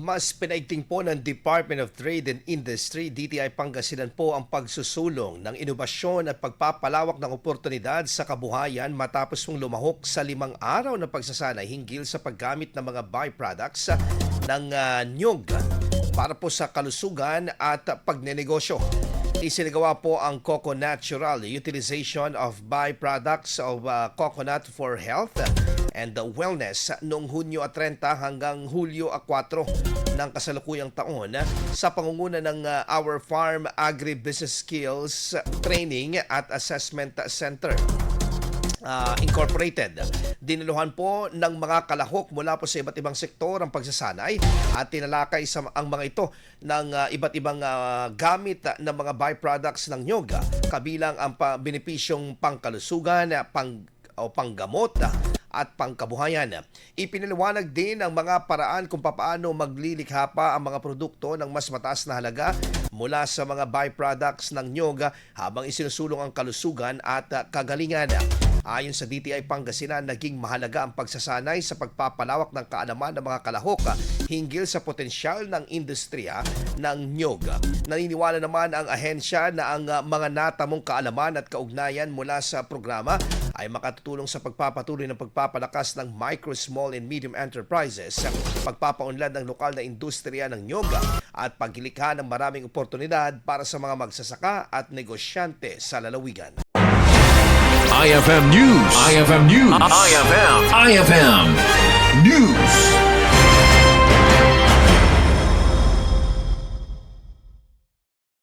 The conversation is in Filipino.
Mas pinaigting po ng Department of Trade and Industry, DTI Pangasinan po ang pagsusulong ng inobasyon at pagpapalawak ng oportunidad sa kabuhayan matapos pong lumahok sa 5 araw na pagsasanay hinggil sa paggamit ng mga byproducts ng niyog para po sa kalusugan at pagnenegosyo. Isinagawa po ang Coco Natural Utilization of Byproducts of Coconut for Health and Wellness noong Hunyo 30 hanggang Hulyo 4 ng kasalukuyang taon sa pangunguna ng Our Farm Agribusiness Skills Training at Assessment Center Incorporated. Diniluhan po ng mga kalahok mula po sa iba't ibang sektor ang pagsasanay at tinalakay ang mga ito ng iba't ibang gamit ng mga byproducts ng nyog, kabilang ang benepisyong pangkalusugan, panggamot at pangkabuhayan. Ipinaliwanag din ang mga paraan kung paano maglilikha pa ang mga produkto ng mas mataas na halaga mula sa mga byproducts ng nyog habang isinusulong ang kalusugan at kagalingan. Ayon sa DTI Pangasinan, naging mahalaga ang pagsasanay sa pagpapalawak ng kaalaman ng mga kalahok hinggil sa potensyal ng industriya ng nyog. Naniniwala naman ang ahensya na ang mga natamong kaalaman at kaugnayan mula sa programa ay makatutulong sa pagpapatuloy ng pagpapalakas ng micro, small and medium enterprises, pagpapaunlad ng lokal na industriya ng nyog at paglikha ng maraming oportunidad para sa mga magsasaka at negosyante sa lalawigan. IFM News. IFM News. IFM News.